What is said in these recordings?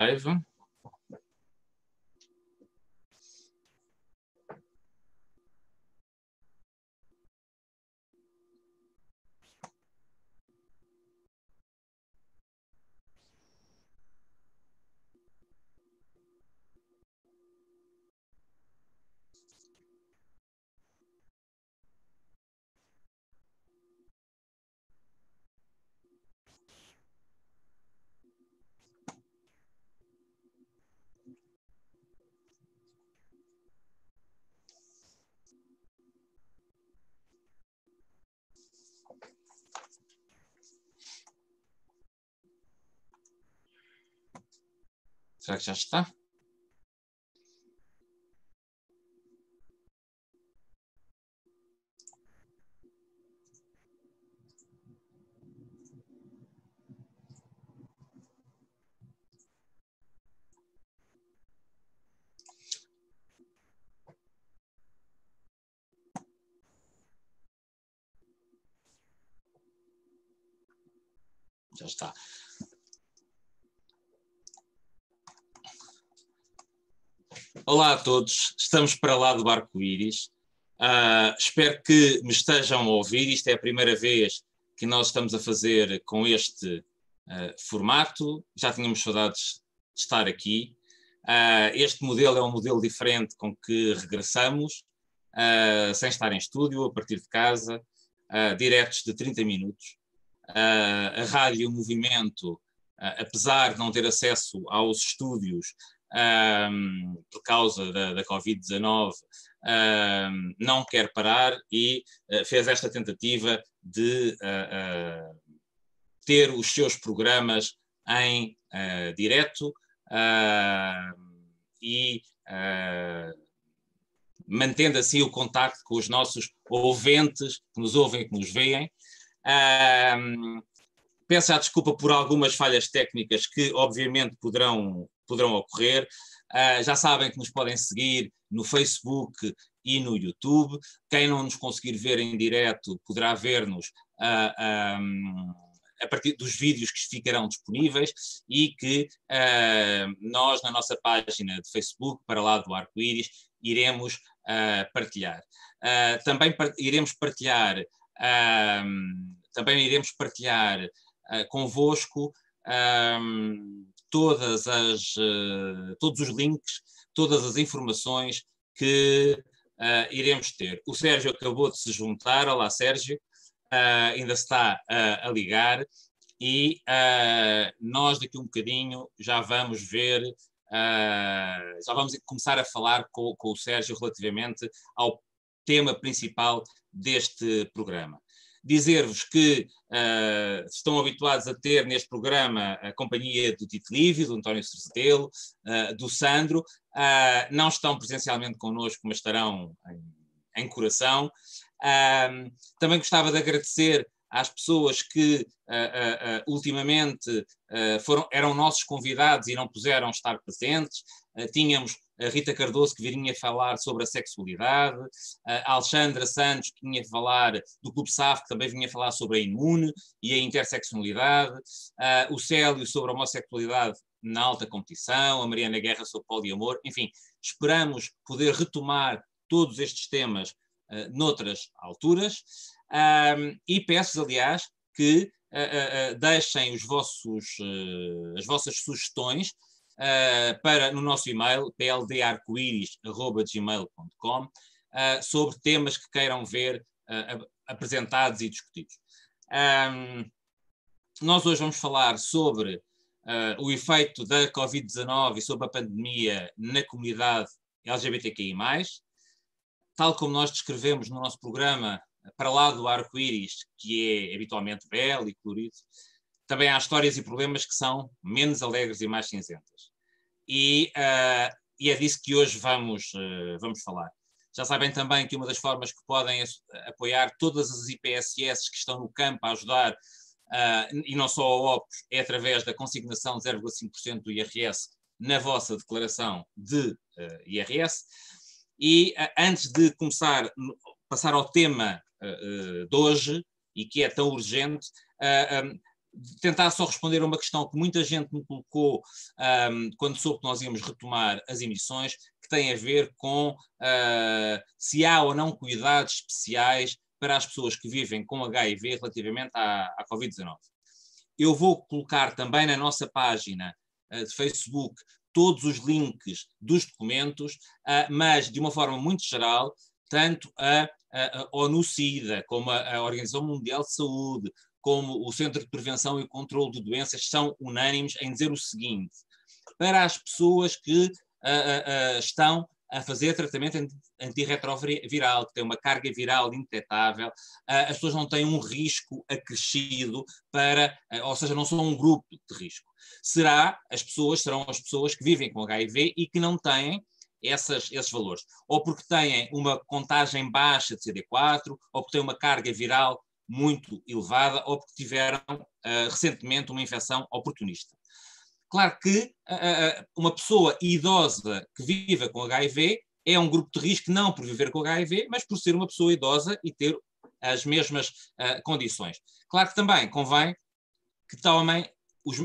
live. Será que já está? Já está. Olá a todos, estamos para lá do Arco-Íris. Espero que me estejam a ouvir. Isto é a primeira vez que nós estamos a fazer com este formato. Já tínhamos saudades de estar aqui. Este modelo é um modelo diferente com que regressamos, sem estar em estúdio, a partir de casa, diretos de 30 minutos. A Rádio Movimento, apesar de não ter acesso aos estúdios, por causa da Covid-19, não quer parar e fez esta tentativa de ter os seus programas em direto e mantendo assim o contacto com os nossos ouvintes que nos ouvem e que nos veem. Peço já desculpa por algumas falhas técnicas que obviamente poderão ocorrer. Já sabem que nos podem seguir no Facebook e no YouTube. Quem não nos conseguir ver em direto poderá ver-nos a partir dos vídeos que ficarão disponíveis e que nós, na nossa página de Facebook, para lá do Arco-Íris, iremos partilhar. Também iremos partilhar convosco todos os links, todas as informações que iremos ter. O Sérgio acabou de se juntar. Olá, Sérgio. Ainda está a ligar e nós daqui um bocadinho já vamos ver, já vamos começar a falar com o Sérgio relativamente ao tema principal deste programa. Dizer-vos que estão habituados a ter neste programa a companhia do Tito Lívio, do António Cercetelo, do Sandro. Não estão presencialmente connosco, mas estarão em coração. Também gostava de agradecer às pessoas que ultimamente eram nossos convidados e não puderam estar presentes. Tínhamos a Rita Cardoso, que viria falar sobre a sexualidade, a Alexandra Santos, que vinha falar do Clube SAF, que também vinha falar sobre a imune e a interseccionalidade, o Célio sobre a homossexualidade na alta competição, a Mariana Guerra sobre poliamor. Enfim, esperamos poder retomar todos estes temas noutras alturas, e peço, aliás, que deixem as vossas sugestões no nosso e-mail, pldarcoiris@gmail.com, sobre temas que queiram ver apresentados e discutidos. Nós hoje vamos falar sobre o efeito da Covid-19 e sobre a pandemia na comunidade LGBTQI+. Tal como nós descrevemos no nosso programa Para lá do Arco-Íris, que é habitualmente belo e colorido, também há histórias e problemas que são menos alegres e mais cinzentas. E é disso que hoje vamos falar. Já sabem também que uma das formas que podem apoiar todas as IPSS que estão no campo a ajudar, e não só a OPOS, é através da consignação de 0,5% do IRS na vossa declaração de IRS. E antes de passar ao tema de hoje, e que é tão urgente, tentar só responder a uma questão que muita gente me colocou quando soube que nós íamos retomar as emissões, que tem a ver com se há ou não cuidados especiais para as pessoas que vivem com HIV relativamente à Covid-19. Eu vou colocar também na nossa página de Facebook todos os links dos documentos, mas de uma forma muito geral, tanto a ONU-SIDA, como a Organização Mundial de Saúde, como o Centro de Prevenção e Controlo de Doenças, são unânimes em dizer o seguinte: para as pessoas que estão a fazer tratamento antirretroviral, que tem uma carga viral indetectável, as pessoas não têm um risco acrescido ou seja, não são um grupo de risco. Serão as pessoas que vivem com HIV e que não têm esses valores, ou porque têm uma contagem baixa de CD4, ou porque têm uma carga viral muito elevada, ou porque tiveram recentemente uma infecção oportunista. Claro que uma pessoa idosa que viva com HIV é um grupo de risco não por viver com HIV, mas por ser uma pessoa idosa e ter as mesmas condições. Claro que também convém que tomem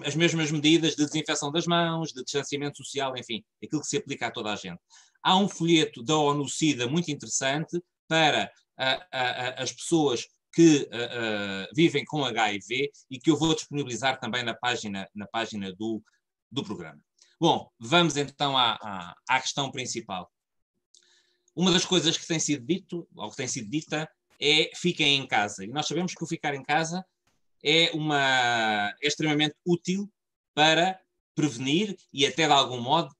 as mesmas medidas de desinfecção das mãos, de distanciamento social, enfim, aquilo que se aplica a toda a gente. Há um folheto da ONU-SIDA muito interessante para as pessoas que vivem com HIV e que eu vou disponibilizar também na página do programa. Bom, vamos então à questão principal. Uma das coisas que tem sido dito, ou que tem sido dita, é fiquem em casa. E nós sabemos que o ficar em casa é extremamente útil para prevenir e até de algum modo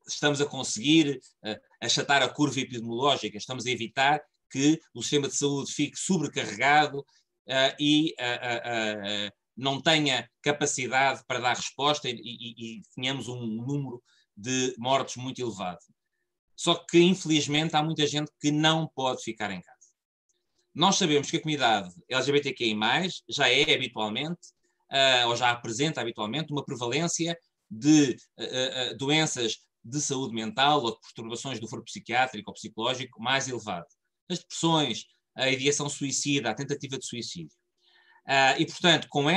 estamos a conseguir achatar a curva epidemiológica, estamos a evitar que o sistema de saúde fique sobrecarregado e não tenha capacidade para dar resposta e tenhamos um número de mortes muito elevado. Só que, infelizmente, há muita gente que não pode ficar em casa. Nós sabemos que a comunidade LGBTQI+, já é habitualmente, ou já apresenta habitualmente, uma prevalência de doenças de saúde mental ou de perturbações do foro psiquiátrico ou psicológico mais elevado. As depressões, a ideação suicida, a tentativa de suicídio. E, portanto, com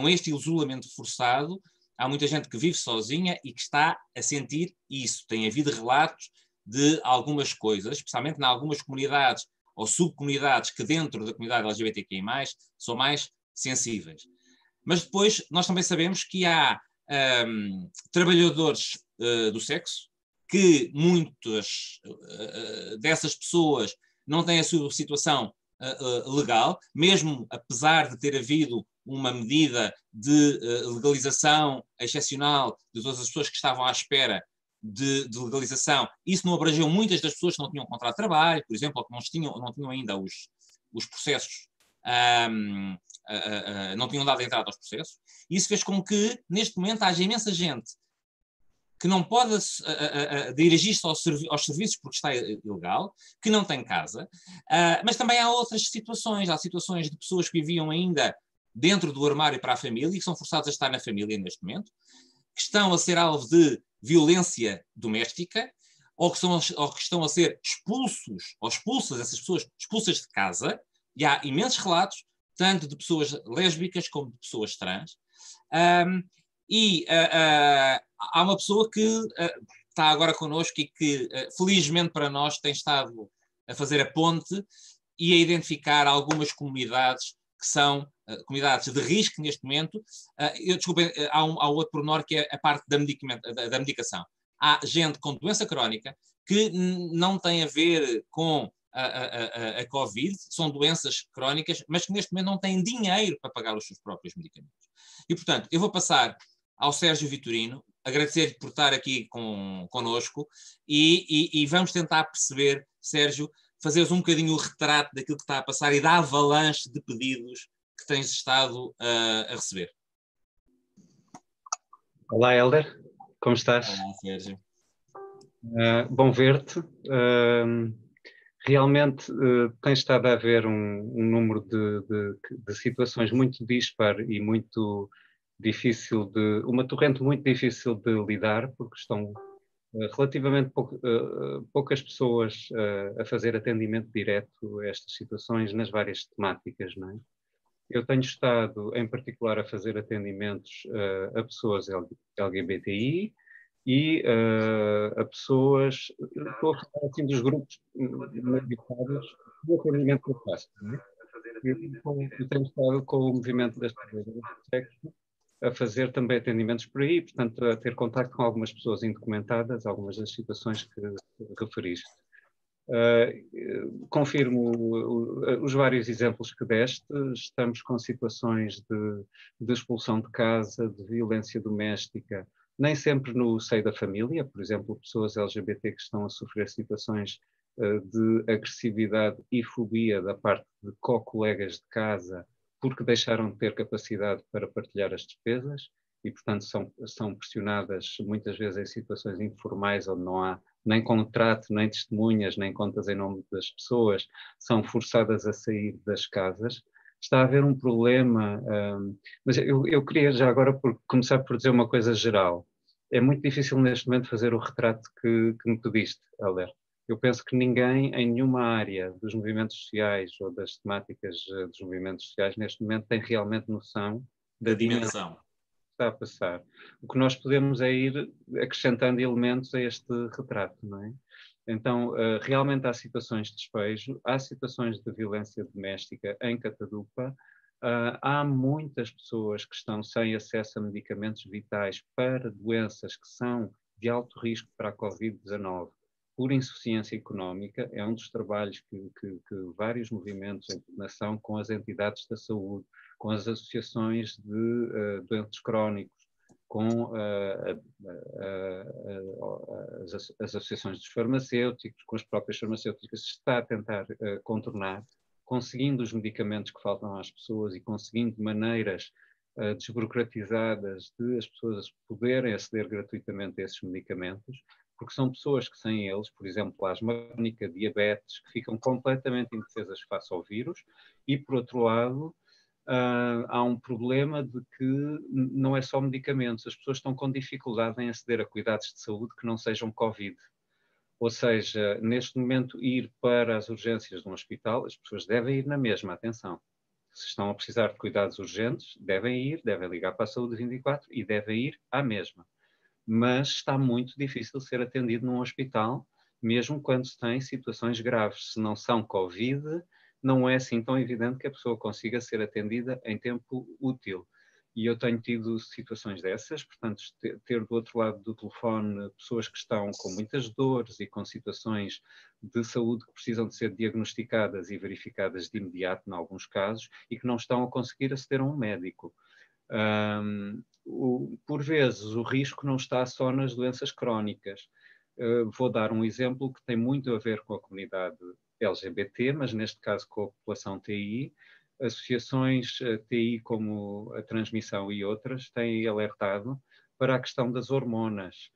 este isolamento forçado, há muita gente que vive sozinha e que está a sentir isso. Tem havido relatos de algumas coisas, especialmente em algumas comunidades ou subcomunidades que dentro da comunidade LGBTQI+, são mais sensíveis. Mas depois nós também sabemos que há trabalhadores do sexo, que muitas dessas pessoas não têm a sua situação legal, mesmo apesar de ter havido uma medida de legalização excepcional de todas as pessoas que estavam à espera de legalização. Isso não abrangeu muitas das pessoas que não tinham contrato de trabalho, por exemplo, ou que não tinham ainda os processos, não tinham dado entrada aos processos. Isso fez com que, neste momento, haja imensa gente que não pode dirigir-se aos serviços porque está ilegal, que não tem casa, mas também há outras situações. Há situações de pessoas que viviam ainda dentro do armário para a família e que são forçadas a estar na família neste momento, que estão a ser alvo de violência doméstica, ou que estão a ser expulsos, ou expulsas, essas pessoas expulsas de casa, e há imensos relatos, tanto de pessoas lésbicas como de pessoas trans. Há uma pessoa que está agora connosco e que, felizmente para nós, tem estado a fazer a ponte e a identificar algumas comunidades que são comunidades de risco neste momento. Desculpem, há outro pormenor que é a parte da medicação. Há gente com doença crónica que não tem a ver com a Covid, são doenças crónicas, mas que neste momento não têm dinheiro para pagar os seus próprios medicamentos. E, portanto, eu vou passar ao Sérgio Vitorino, agradecer-lhe por estar aqui connosco e vamos tentar perceber, Sérgio, fazeres um bocadinho o retrato daquilo que está a passar e da avalanche de pedidos que tens estado a receber. Olá, Hélder, como estás? Olá, Sérgio. Bom ver-te. Realmente tem estado a haver um número de situações muito dispar e muito difícil uma torrente muito difícil de lidar, porque estão relativamente poucas pessoas a fazer atendimento direto a estas situações nas várias temáticas, não é? Eu tenho estado, em particular, a fazer atendimentos a pessoas LGBTI e a pessoas, estou a falar assim dos grupos maioritários do atendimento que eu faço, não é? Eu tenho estado com o movimento das trabalhadoras do sexo a fazer também atendimentos por aí, portanto, a ter contacto com algumas pessoas indocumentadas, algumas das situações que referiste. Confirmo os vários exemplos que deste. Estamos com situações de expulsão de casa, de violência doméstica, nem sempre no seio da família, por exemplo, pessoas LGBT que estão a sofrer situações de agressividade e fobia da parte de co-colegas de casa, porque deixaram de ter capacidade para partilhar as despesas e, portanto, são pressionadas muitas vezes em situações informais onde não há nem contrato, nem testemunhas, nem contas em nome das pessoas, são forçadas a sair das casas. Está a haver um problema, mas eu queria já agora começar por dizer uma coisa geral. É muito difícil neste momento fazer o retrato que me pediste, Helder. Eu penso que ninguém em nenhuma área dos movimentos sociais ou das temáticas dos movimentos sociais neste momento tem realmente noção da dimensão está a passar. O que nós podemos é ir acrescentando elementos a este retrato, não é? Então, realmente há situações de despejo, há situações de violência doméstica em Catadupa, há muitas pessoas que estão sem acesso a medicamentos vitais para doenças que são de alto risco para a Covid-19 por insuficiência económica. É um dos trabalhos que vários movimentos em coordenação com as entidades da saúde, com as associações de doentes crónicos, com as associações dos farmacêuticos, com as próprias farmacêuticas, se está a tentar contornar, conseguindo os medicamentos que faltam às pessoas e conseguindo maneiras desburocratizadas de as pessoas poderem aceder gratuitamente a esses medicamentos, porque são pessoas que sem eles, por exemplo, asma crónica, diabetes, que ficam completamente indefesas face ao vírus, e por outro lado, há um problema de que não é só medicamentos, as pessoas estão com dificuldade em aceder a cuidados de saúde que não sejam Covid. Ou seja, neste momento, ir para as urgências de um hospital, as pessoas devem ir na mesma, atenção. Se estão a precisar de cuidados urgentes, devem ligar para a Saúde 24 e devem ir à mesma. Mas está muito difícil ser atendido num hospital, mesmo quando se tem situações graves. Se não são Covid, não é assim tão evidente que a pessoa consiga ser atendida em tempo útil. E eu tenho tido situações dessas, portanto, ter do outro lado do telefone pessoas que estão com muitas dores e com situações de saúde que precisam de ser diagnosticadas e verificadas de imediato, em alguns casos, e que não estão a conseguir aceder a um médico. Por vezes, o risco não está só nas doenças crónicas. Vou dar um exemplo que tem muito a ver com a comunidade LGBT, mas neste caso com a população TI. Associações TI como a Transmissão e outras têm alertado para a questão das hormonas.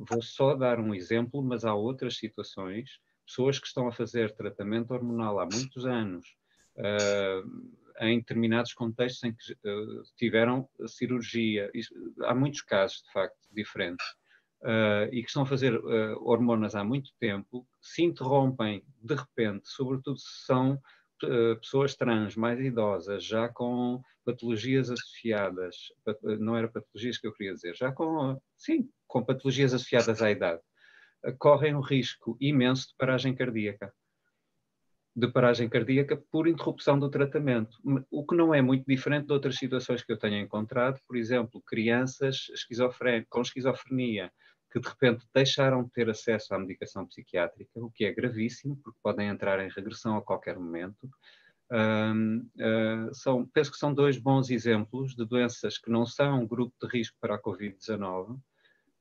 Vou só dar um exemplo, mas há outras situações. Pessoas que estão a fazer tratamento hormonal há muitos anos, em determinados contextos em que tiveram cirurgia. Há muitos casos, de facto, diferentes. E que estão a fazer hormonas há muito tempo, se interrompem de repente, sobretudo se são pessoas trans, mais idosas, já com patologias associadas, não era patologias que eu queria dizer, já com, sim, com patologias associadas à idade, correm um risco imenso de paragem cardíaca por interrupção do tratamento, o que não é muito diferente de outras situações que eu tenho encontrado, por exemplo, crianças com esquizofrenia que de repente deixaram de ter acesso à medicação psiquiátrica, o que é gravíssimo, porque podem entrar em regressão a qualquer momento. Penso que são dois bons exemplos de doenças que não são um grupo de risco para a Covid-19,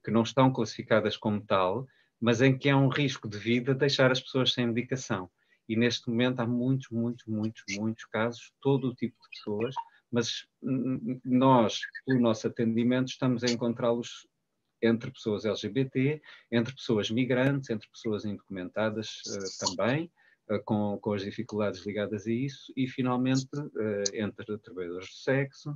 que não estão classificadas como tal, mas em que é um risco de vida deixar as pessoas sem medicação. E neste momento há muitos casos, todo o tipo de pessoas, mas nós, pelo nosso atendimento, estamos a encontrá-los entre pessoas LGBT, entre pessoas migrantes, entre pessoas indocumentadas também, com as dificuldades ligadas a isso, e finalmente entre trabalhadores de sexo,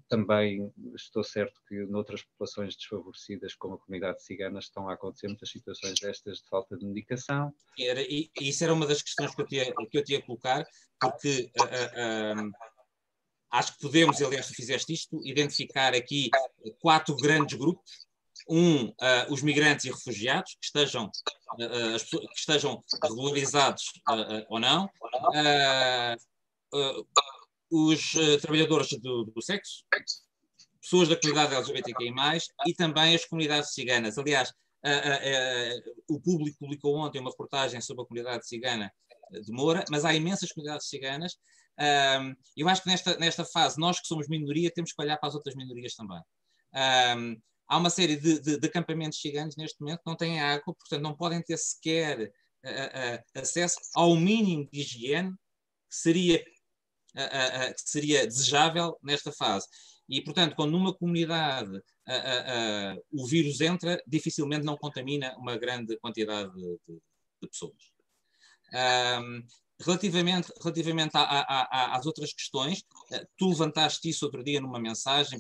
Também estou certo que noutras populações desfavorecidas, como a comunidade cigana, estão a acontecer muitas situações destas de falta de medicação. E isso era uma das questões que eu tinha a colocar, porque acho que podemos, aliás, tu fizeste isto, identificar aqui 4 grandes grupos. Os migrantes e refugiados, que estejam regularizados ou não, os trabalhadores do sexo, pessoas da comunidade LGBTQI+, e também as comunidades ciganas. Aliás, o Público publicou ontem uma reportagem sobre a comunidade cigana de Moura, mas há imensas comunidades ciganas. Eu acho que nesta fase, nós que somos minoria, temos que olhar para as outras minorias também. Há uma série de acampamentos ciganos neste momento que não têm água, portanto não podem ter sequer acesso ao mínimo de higiene que seria desejável nesta fase. E, portanto, quando numa comunidade o vírus entra, dificilmente não contamina uma grande quantidade de pessoas. Relativamente às outras questões, tu levantaste isso outro dia numa mensagem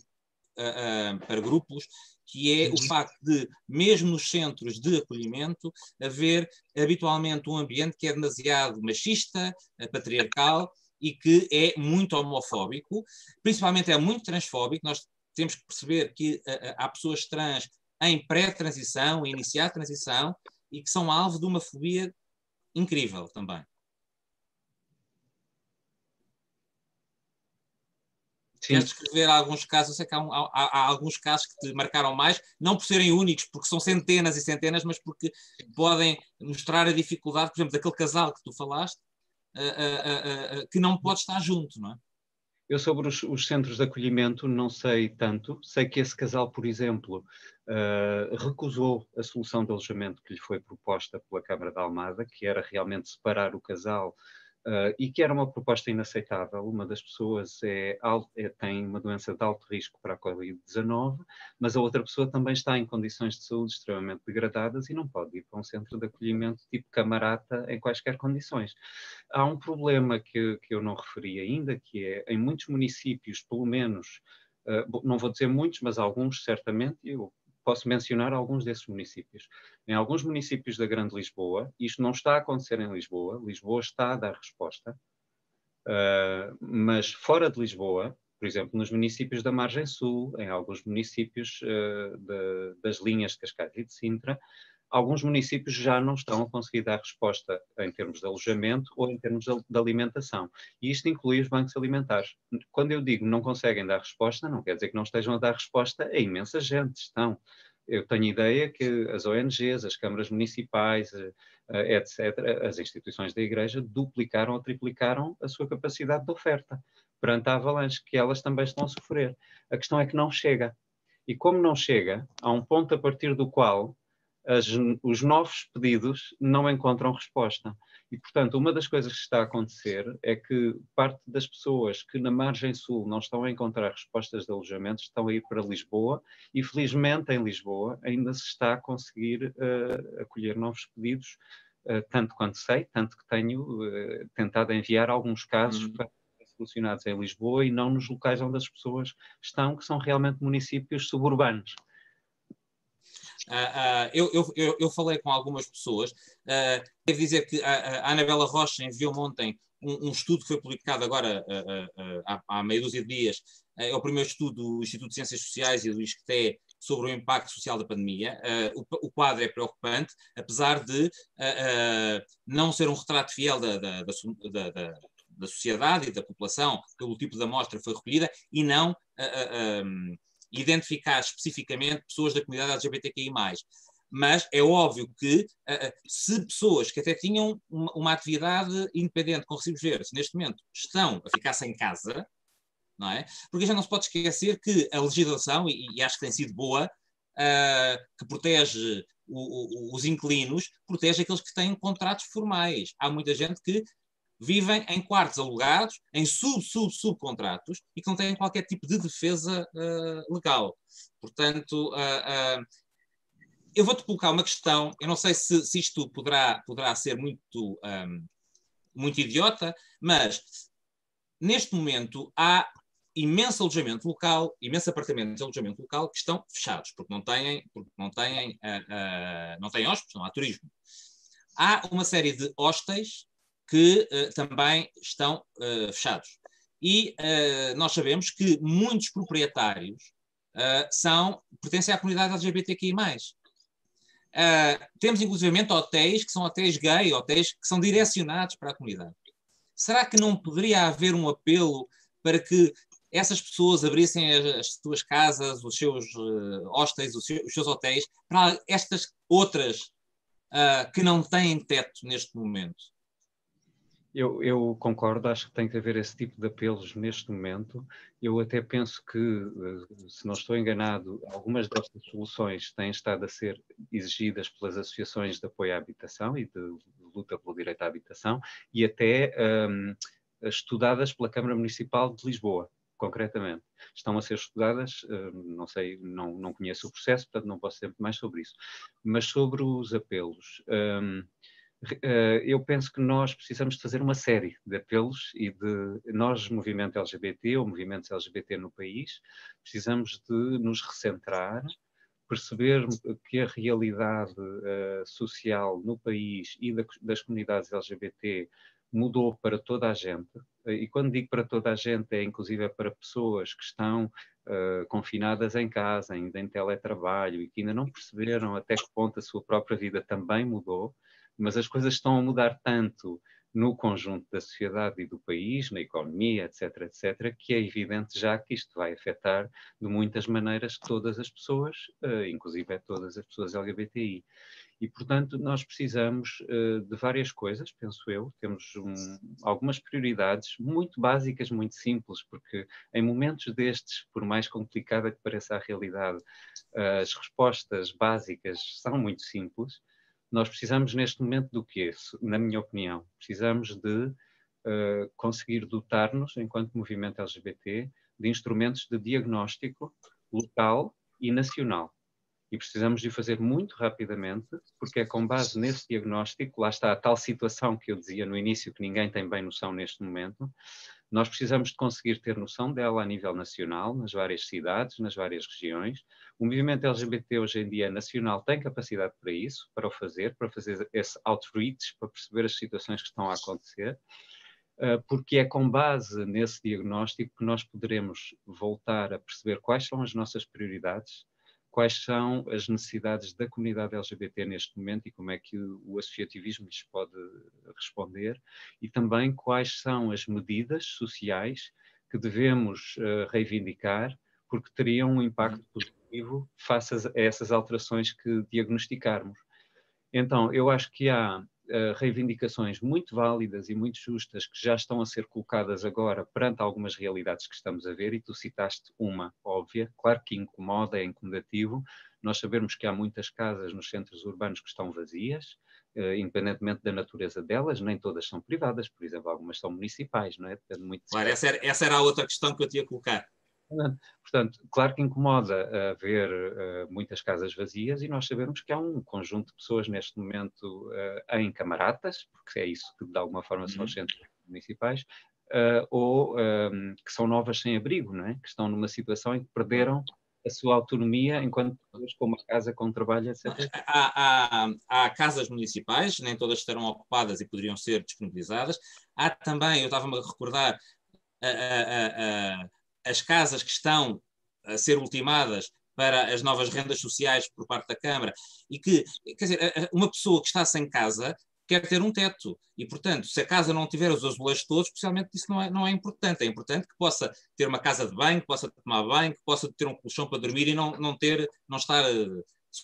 para grupos, que é o facto de, mesmo nos centros de acolhimento, haver habitualmente um ambiente que é demasiado machista, patriarcal, e que é muito homofóbico, principalmente é muito transfóbico. Nós temos que perceber que há pessoas trans em pré-transição, em iniciar a transição, e que são alvo de uma fobia incrível também. Queres descrever alguns casos? Eu sei que há alguns casos que te marcaram mais, não por serem únicos, porque são centenas e centenas, mas porque podem mostrar a dificuldade, por exemplo, daquele casal que tu falaste, que não pode estar junto, não é? Eu sobre os centros de acolhimento não sei tanto. Sei que esse casal, por exemplo, recusou a solução de alojamento que lhe foi proposta pela Câmara de Almada, que era realmente separar o casal, e que era uma proposta inaceitável. Uma das pessoas tem uma doença de alto risco para a Covid-19, mas a outra pessoa também está em condições de saúde extremamente degradadas e não pode ir para um centro de acolhimento tipo Camarata em quaisquer condições. Há um problema que eu não referi ainda, que é, em muitos municípios, pelo menos, não vou dizer muitos, mas alguns certamente, eu posso mencionar alguns desses municípios. Em alguns municípios da Grande Lisboa, isto não está a acontecer em Lisboa, Lisboa está a dar resposta, mas fora de Lisboa, por exemplo, nos municípios da Margem Sul, em alguns municípios das linhas de Cascais e de Sintra, alguns municípios já não estão a conseguir dar resposta em termos de alojamento ou em termos de alimentação. E isto inclui os bancos alimentares. Quando eu digo não conseguem dar resposta, não quer dizer que não estejam a dar resposta a imensa gente. Estão. Eu tenho ideia que as ONGs, as câmaras municipais, etc., as instituições da Igreja duplicaram ou triplicaram a sua capacidade de oferta perante a avalanche, que elas também estão a sofrer. A questão é que não chega. E como não chega, há um ponto a partir do qual os novos pedidos não encontram resposta. E, portanto, uma das coisas que está a acontecer é que parte das pessoas que na margem sul não estão a encontrar respostas de alojamento estão a ir para Lisboa e, felizmente, em Lisboa ainda se está a conseguir acolher novos pedidos, tanto quanto sei, tanto que tenho tentado enviar alguns casos para serem solucionados em Lisboa e não nos locais onde as pessoas estão, que são realmente municípios suburbanos. Eu falei com algumas pessoas. Devo dizer que a Anabela Rocha enviou-me ontem um estudo que foi publicado agora há meia dúzia de dias. É o primeiro estudo do Instituto de Ciências Sociais e do ISCTE sobre o impacto social da pandemia. O quadro é preocupante, apesar de não ser um retrato fiel da sociedade e da população, pelo tipo de amostra que foi recolhida, e não identificar especificamente pessoas da comunidade LGBTQI+. Mas é óbvio que se pessoas que até tinham uma atividade independente com recibos verdes, neste momento estão a ficar sem casa, não é? Porque já não se pode esquecer que a legislação, e acho que tem sido boa, que protege os inquilinos, protege aqueles que têm contratos formais. Há muita gente que vivem em quartos alugados, em subcontratos, e que não têm qualquer tipo de defesa legal. Portanto, eu vou-te colocar uma questão, eu não sei se isto poderá ser muito idiota, mas neste momento há imenso alojamento local, imensos apartamentos de alojamento local que estão fechados, porque não têm hóspedes, não há turismo. Há uma série de hostéis que também estão fechados. E nós sabemos que muitos proprietários pertencem à comunidade LGBTQI+. Temos, inclusivamente, hotéis que são hotéis gay, hotéis que são direcionados para a comunidade. Será que não poderia haver um apelo para que essas pessoas abrissem as suas casas, os seus hostéis, os seus hotéis, para estas outras que não têm teto neste momento? Eu concordo, acho que tem que haver esse tipo de apelos neste momento. Eu até penso que, se não estou enganado, algumas destas soluções têm estado a ser exigidas pelas associações de apoio à habitação e de luta pelo direito à habitação e até estudadas pela Câmara Municipal de Lisboa, concretamente. Estão a ser estudadas, não sei, não conheço o processo, portanto não posso dizer mais sobre isso. Mas sobre os apelos... eu penso que nós precisamos de fazer uma série de apelos e nós, movimento LGBT ou movimentos LGBT no país, precisamos de nos recentrar, perceber que a realidade social no país e das comunidades LGBT mudou para toda a gente, e quando digo para toda a gente é inclusive para pessoas que estão confinadas em casa, ainda em teletrabalho e que ainda não perceberam até que ponto a sua própria vida também mudou. Mas as coisas estão a mudar tanto no conjunto da sociedade e do país, na economia, etc., etc., que é evidente já que isto vai afetar de muitas maneiras todas as pessoas, inclusive todas as pessoas LGBTI. E, portanto, nós precisamos de várias coisas, penso eu. Temos algumas prioridades muito básicas, muito simples, porque em momentos destes, por mais complicada que pareça a realidade, as respostas básicas são muito simples. Nós precisamos neste momento do quê? Na minha opinião, precisamos de conseguir dotar-nos, enquanto movimento LGBT, de instrumentos de diagnóstico local e nacional. E precisamos de o fazer muito rapidamente, porque é com base nesse diagnóstico, lá está a tal situação que eu dizia no início, que ninguém tem bem noção neste momento, nós precisamos de conseguir ter noção dela a nível nacional, nas várias cidades, nas várias regiões. O movimento LGBT hoje em dia nacional tem capacidade para isso, para o fazer, para fazer esse outreach, para perceber as situações que estão a acontecer, porque é com base nesse diagnóstico que nós poderemos voltar a perceber quais são as nossas prioridades, quais são as necessidades da comunidade LGBT neste momento e como é que o associativismo lhes pode responder, e também quais são as medidas sociais que devemos reivindicar, porque teriam um impacto positivo face a essas alterações que diagnosticarmos. Então, eu acho que há reivindicações muito válidas e muito justas que já estão a ser colocadas agora perante algumas realidades que estamos a ver, e tu citaste uma óbvia, claro que incomoda, é incomodativo, nós sabemos que há muitas casas nos centros urbanos que estão vazias, independentemente da natureza delas, nem todas são privadas, por exemplo, algumas são municipais, não é? Depende muito de... Claro, essa era a outra questão que eu tinha a colocar. Portanto, claro que incomoda ver muitas casas vazias, e nós sabemos que há um conjunto de pessoas neste momento em camaratas, porque é isso que de alguma forma são os centros municipais, ou que são novas sem abrigo, não é? Que estão numa situação em que perderam a sua autonomia enquanto pessoas com uma casa, com trabalho, etc. Há casas municipais, nem todas estarão ocupadas e poderiam ser disponibilizadas. Há também, eu estava-me a recordar, as casas que estão a ser ultimadas para as novas rendas sociais por parte da Câmara, e que, quer dizer, uma pessoa que está sem casa quer ter um teto, e portanto, se a casa não tiver os azulejos todos, especialmente isso não é importante. É importante que possa ter uma casa de banho, que possa tomar banho, que possa ter um colchão para dormir e não estar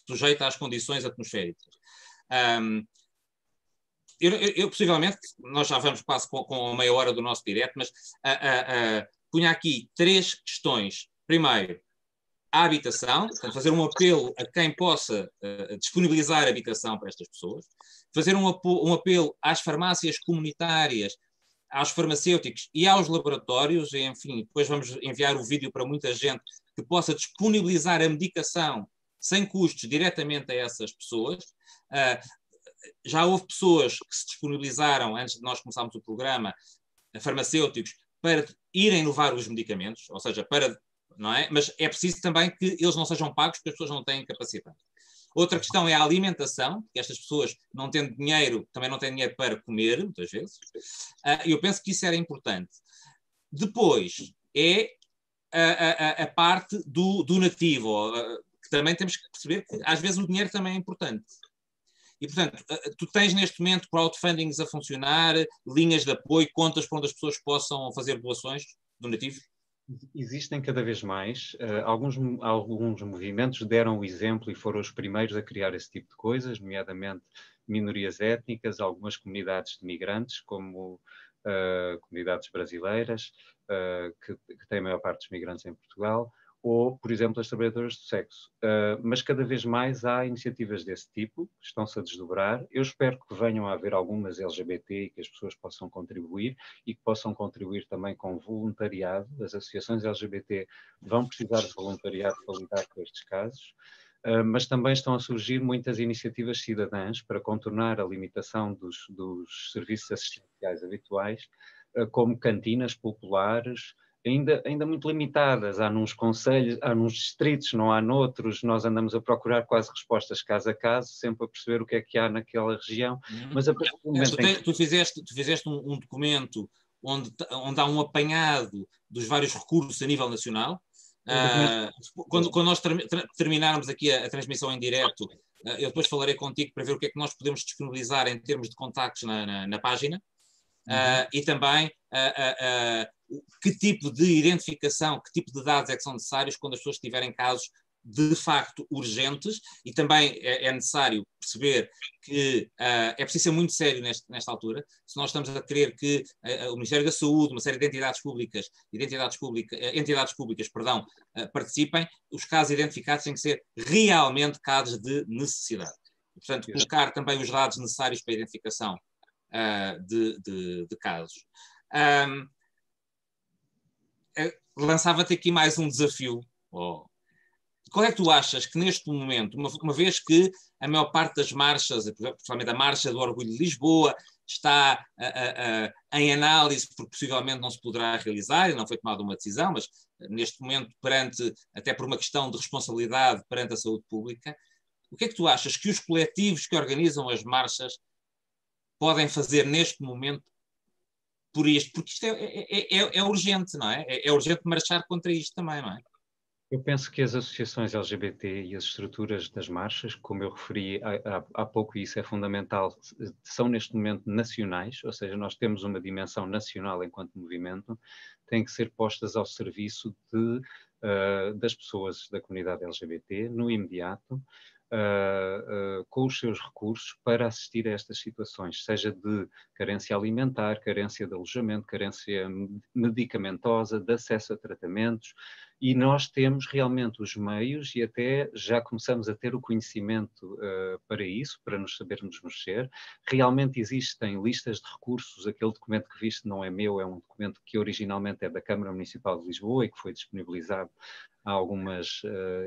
sujeita às condições atmosféricas. Eu possivelmente, nós já vamos quase com a meia hora do nosso direto, mas punha aqui 3 questões. Primeiro, a habitação, portanto, fazer um apelo a quem possa disponibilizar habitação para estas pessoas, fazer um apelo às farmácias comunitárias, aos farmacêuticos e aos laboratórios, e, enfim, depois vamos enviar o vídeo para muita gente que possa disponibilizar a medicação sem custos diretamente a essas pessoas. Já houve pessoas que se disponibilizaram, antes de nós começarmos o programa, farmacêuticos, para irem levar os medicamentos, ou seja, para, não é? Mas é preciso também que eles não sejam pagos porque as pessoas não têm capacidade. Outra questão é a alimentação, porque estas pessoas não tendo dinheiro, também não têm dinheiro para comer, muitas vezes. Eu penso que isso era importante. Depois é a parte do donativo, que também temos que perceber que às vezes o dinheiro também é importante. E, portanto, tu tens neste momento crowdfundings a funcionar, linhas de apoio, contas para onde as pessoas possam fazer doações, donativos? Existem cada vez mais. Alguns movimentos deram o exemplo e foram os primeiros a criar esse tipo de coisas, nomeadamente minorias étnicas, algumas comunidades de migrantes, como comunidades brasileiras, que têm a maior parte dos migrantes em Portugal, ou, por exemplo, as trabalhadoras do sexo. Mas cada vez mais há iniciativas desse tipo, que estão-se a desdobrar. Eu espero que venham a haver algumas LGBT e que as pessoas possam contribuir e que possam contribuir também com voluntariado. As associações LGBT vão precisar de voluntariado para lidar com estes casos. Mas também estão a surgir muitas iniciativas cidadãs para contornar a limitação dos serviços assistenciais habituais, como cantinas populares, ainda muito limitadas. Há nos concelhos, há nos distritos, não há noutros. Nós andamos a procurar quase respostas caso a caso, sempre a perceber o que é que há naquela região. Mas a partir do momento tu fizeste um documento onde há um apanhado dos vários recursos a nível nacional. Quando nós terminarmos aqui a transmissão em direto, eu depois falarei contigo para ver o que é que nós podemos disponibilizar em termos de contactos na página. E também que tipo de identificação, que tipo de dados é que são necessários quando as pessoas tiverem casos de facto urgentes, e também é necessário perceber que é preciso ser muito sério nesta altura. Se nós estamos a querer que o Ministério da Saúde, uma série de entidades públicas, participem, os casos identificados têm que ser realmente casos de necessidade. Portanto, colocar também os dados necessários para a identificação de casos. Lançava-te aqui mais um desafio. Qual é que tu achas que neste momento, uma vez que a maior parte das marchas, principalmente a Marcha do Orgulho de Lisboa, está em análise, porque possivelmente não se poderá realizar e não foi tomada uma decisão, mas neste momento, até por uma questão de responsabilidade perante a saúde pública, o que é que tu achas que os coletivos que organizam as marchas podem fazer neste momento por isto? Porque isto é urgente, não é? É urgente marchar contra isto também, não é? Eu penso que as associações LGBT e as estruturas das marchas, como eu referi há pouco, e isso é fundamental, são neste momento nacionais, ou seja, nós temos uma dimensão nacional enquanto movimento, têm que ser postas ao serviço das pessoas da comunidade LGBT no imediato, com os seus recursos para assistir a estas situações, seja de carência alimentar, carência de alojamento, carência medicamentosa, de acesso a tratamentos, e nós temos realmente os meios e até já começamos a ter o conhecimento para isso, para nos sabermos mexer. Realmente existem listas de recursos, aquele documento que viste não é meu, é um documento que originalmente é da Câmara Municipal de Lisboa e que foi disponibilizado a algumas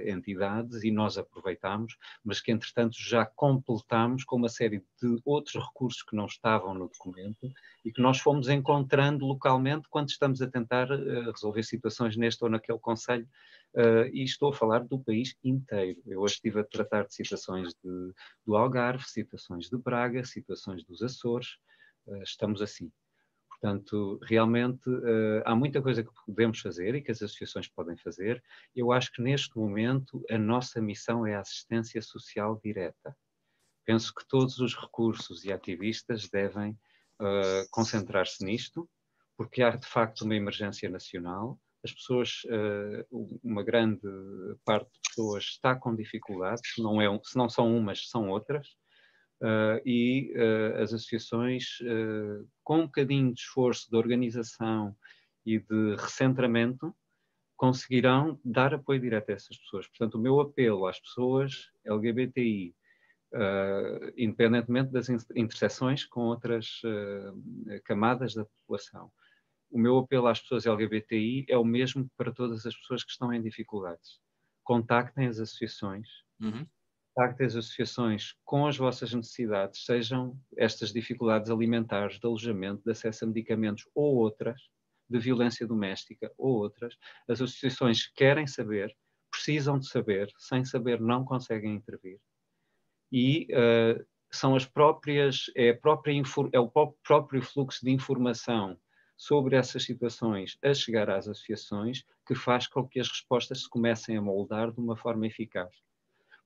entidades e nós aproveitamos, mas que entretanto já completamos com uma série de outros recursos que não estavam no documento e que nós fomos encontrando localmente quando estamos a tentar resolver situações neste ou naquele concelho, e estou a falar do país inteiro. Eu hoje estive a tratar de situações do Algarve, situações de Braga, situações dos Açores, estamos assim. Portanto, realmente há muita coisa que podemos fazer e que as associações podem fazer. Eu acho que neste momento a nossa missão é a assistência social direta. Penso que todos os recursos e ativistas devem concentrar-se nisto, porque há de facto uma emergência nacional. As pessoas, uma grande parte de pessoas está com dificuldades, se não são umas, são outras. As associações, com um bocadinho de esforço de organização e de recentramento, conseguirão dar apoio direto a essas pessoas. Portanto, o meu apelo às pessoas LGBTI, independentemente das interseções com outras camadas da população, o meu apelo às pessoas LGBTI é o mesmo para todas as pessoas que estão em dificuldades. Contactem as associações. Contactem as associações com as vossas necessidades, sejam estas dificuldades alimentares, de alojamento, de acesso a medicamentos ou outras, de violência doméstica ou outras, as associações querem saber, precisam de saber, sem saber não conseguem intervir. E são as próprias, é o próprio fluxo de informação sobre essas situações a chegar às associações que faz com que as respostas se comecem a moldar de uma forma eficaz.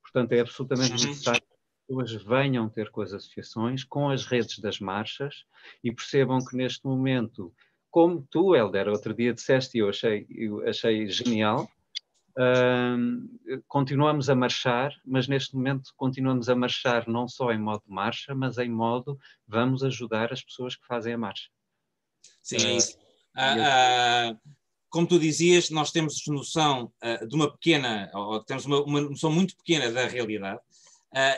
Portanto, é absolutamente necessário que as pessoas venham ter com as associações, com as redes das marchas, e percebam que neste momento, como tu, Helder, outro dia disseste, e eu achei genial, continuamos a marchar, mas neste momento continuamos a marchar não só em modo de marcha, mas em modo vamos ajudar as pessoas que fazem a marcha. Sim, é isso. Como tu dizias, nós temos noção de uma pequena, ou temos uma noção muito pequena da realidade,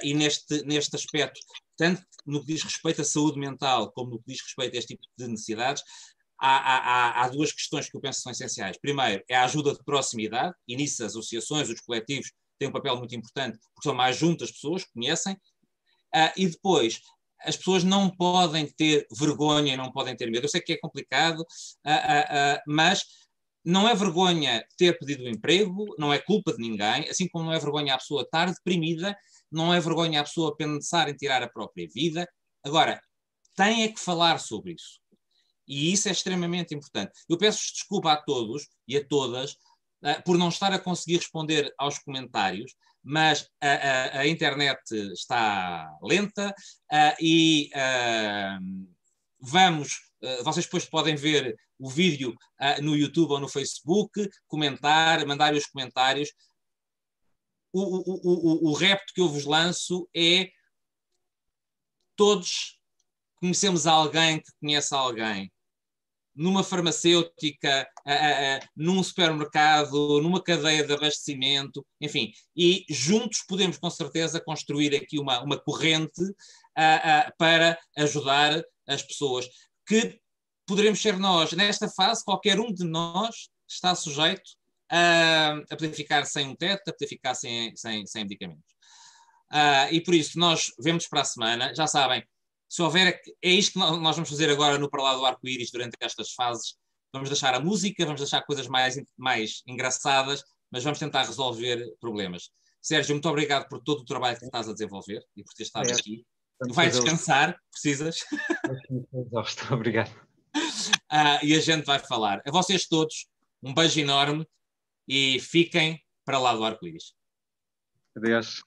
e neste aspecto, tanto no que diz respeito à saúde mental, como no que diz respeito a este tipo de necessidades, há duas questões que eu penso que são essenciais. Primeiro, é a ajuda de proximidade, e nisso as associações, os coletivos, têm um papel muito importante, porque são mais juntas pessoas que conhecem, e depois, as pessoas não podem ter vergonha, não podem ter medo. Eu sei que é complicado, mas não é vergonha ter pedido um emprego, não é culpa de ninguém, assim como não é vergonha a pessoa estar deprimida, não é vergonha a pessoa pensar em tirar a própria vida. Agora, tem é que falar sobre isso. E isso é extremamente importante. Eu peço desculpa a todos e a todas por não estar a conseguir responder aos comentários, mas a internet está lenta e vocês depois podem ver o vídeo no YouTube ou no Facebook, comentar, mandar os comentários. O repto que eu vos lanço é: todos conhecemos alguém que conhece alguém, numa farmacêutica, num supermercado, numa cadeia de abastecimento, enfim, e juntos podemos com certeza construir aqui uma corrente para ajudar as pessoas, que poderemos ser nós. Nesta fase, qualquer um de nós está sujeito a poder ficar sem um teto, a poder ficar sem medicamentos. E por isso, nós vemos para a semana, já sabem, se houver, é isto que nós vamos fazer agora no Para Lá do Arco-Íris durante estas fases. Vamos deixar a música, vamos deixar coisas mais engraçadas, mas vamos tentar resolver problemas. Sérgio, muito obrigado por todo o trabalho que estás a desenvolver e por ter estado aqui. Vai descansar, precisas. Obrigado. E a gente vai falar. A vocês todos, um beijo enorme e fiquem para lá do Arco-Íris. Adeus.